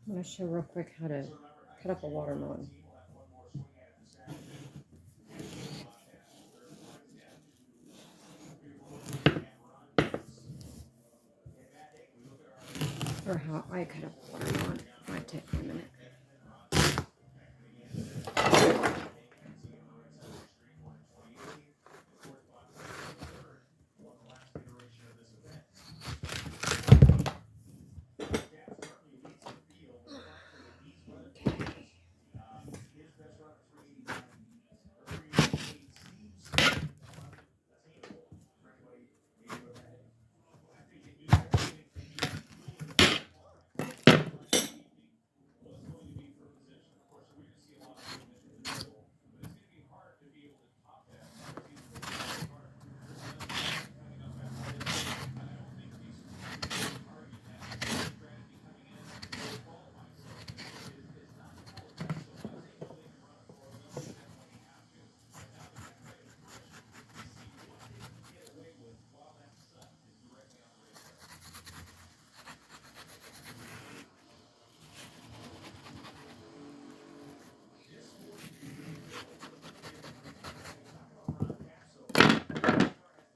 I'm going to show real quick how to cut up a watermelon. Or how I cut up a watermelon. Might take me a minute.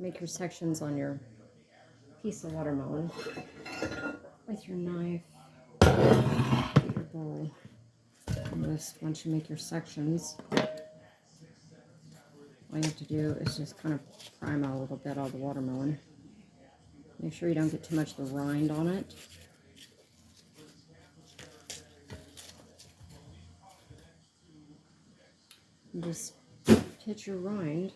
Make your sections on your piece of watermelon with your knife. Get your bowl. And this, once you make your sections, all you have to do is just kind of prime out a little bit of the watermelon. Make sure you don't get too much of the rind on it. And just hit your rind.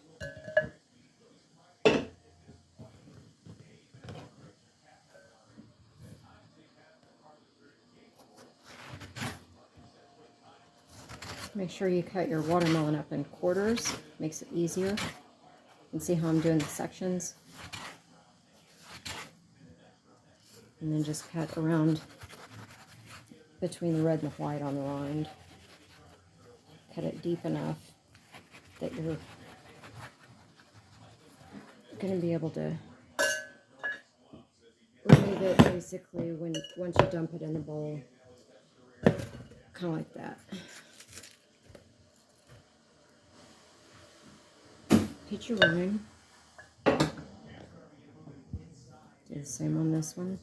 Make sure you cut your watermelon up in quarters. Makes it easier. You can see how I'm doing the sections. And then just cut around between the red and the white on the rind. Cut it deep enough that you're going to be able to remove it basically once you dump it in the bowl. Kind of like that. Hit your rind. Do the same on this one.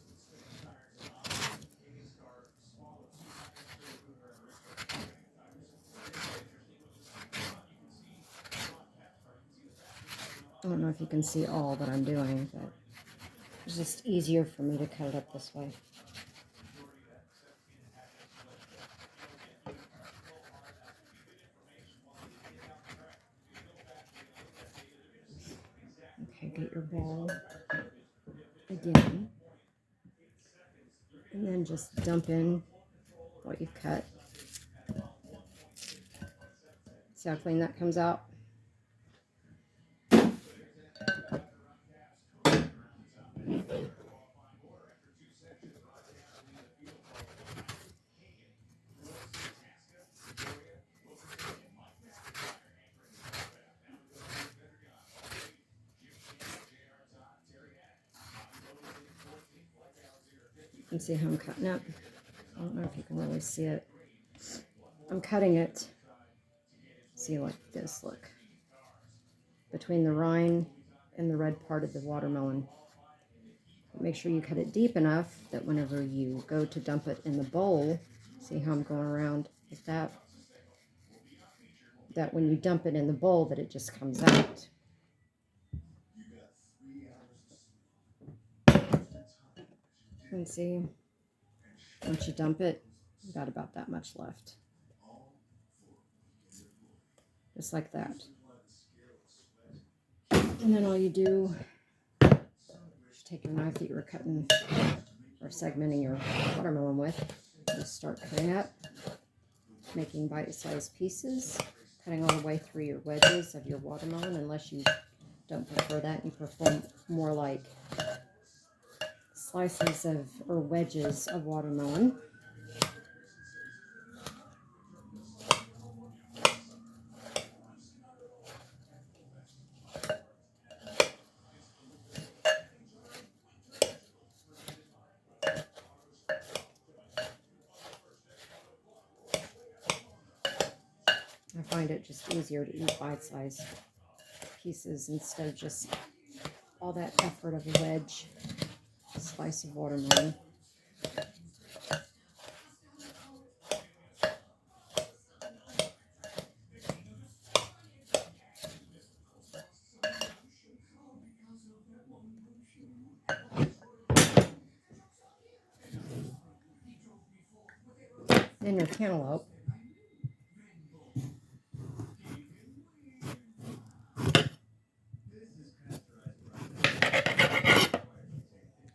I don't know if you can see all that I'm doing, but it's just easier for me to cut it up this way. Okay, get your bowl again. And then just dump in what you've cut. See how clean that comes out? You can see how I'm cutting it. I don't know if you can really see it. I'm cutting it, see, like this, look. Between the rind and the red part of the watermelon. Make sure you cut it deep enough that whenever you go to dump it in the bowl, see how I'm going around like that? That when you dump it in the bowl, that it just comes out. And see, once you dump it, you got about that much left. Just like that. And then all you do is take your knife that you were cutting or segmenting your watermelon with, just start cutting up, making bite-sized pieces, cutting all the way through your wedges of your watermelon, unless you don't prefer that. You prefer more like slices of, or wedges of watermelon. I find it just easier to eat bite-sized pieces instead of just all that effort of a wedge slice of watermelon. Then your cantaloupe.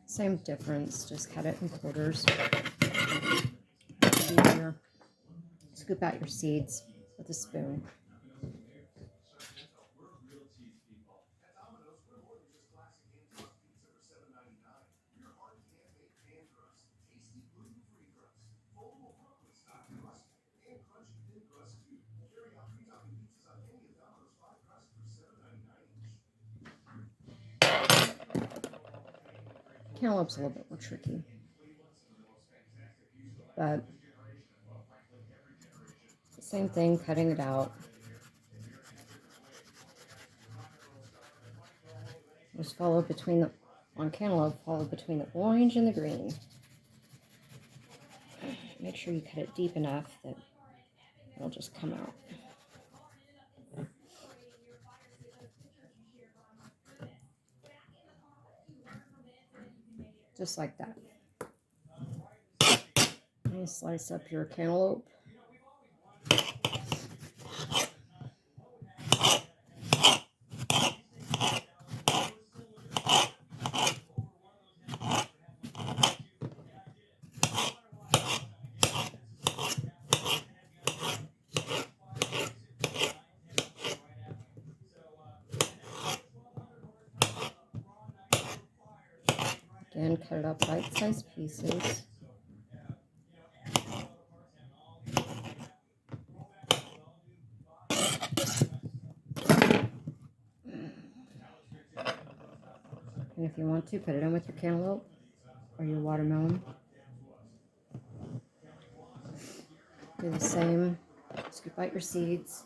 Same difference, just cut it in quarters. Easier. Scoop out your seeds with a spoon. Cantaloupe's a little bit more tricky, but same thing, cutting it out. Just follow between the, on cantaloupe, follow between the orange and the green. Make sure you cut it deep enough that it'll just come out. Just like that. And slice up your cantaloupe. Again, cut it up bite-sized pieces. And if you want to, put it in with your cantaloupe or your watermelon. Do the same. Scoop out your seeds.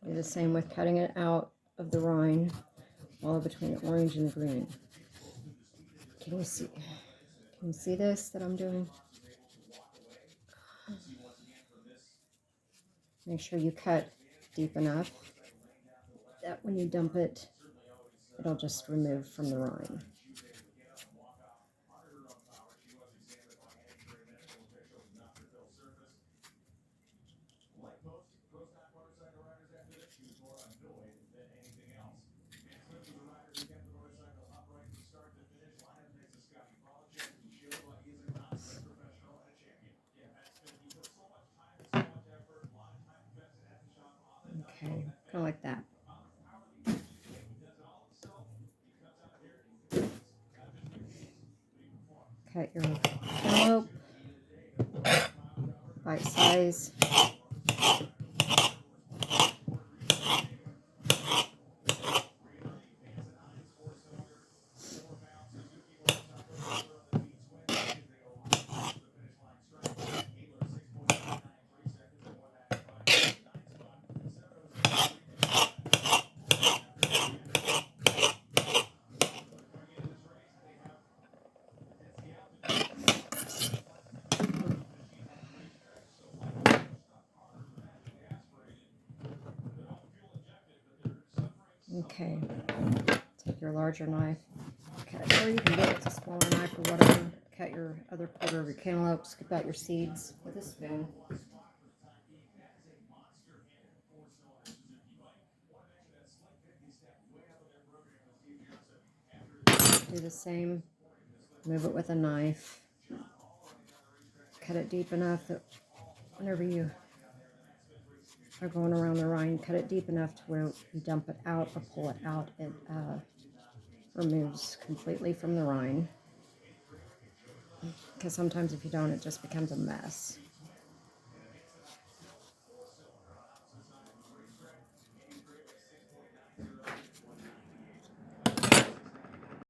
Do the same with cutting it out of the rind, all between the orange and the green. Can you see? Can you see this that I'm doing? Make sure you cut deep enough that when you dump it, it'll just remove from the rind. Okay, kind of like that. Cut your cantaloupe, bite size. Okay, take your larger knife, cut, or you can get it with a smaller knife or whatever. Cut your other quarter of your cantaloupe, scoop out your seeds with a spoon. Do the same, move it with a knife. Cut it deep enough that whenever you are going around the rind, cut it deep enough to where you dump it out or pull it out, it removes completely from the rind. because sometimes if you don't, it just becomes a mess.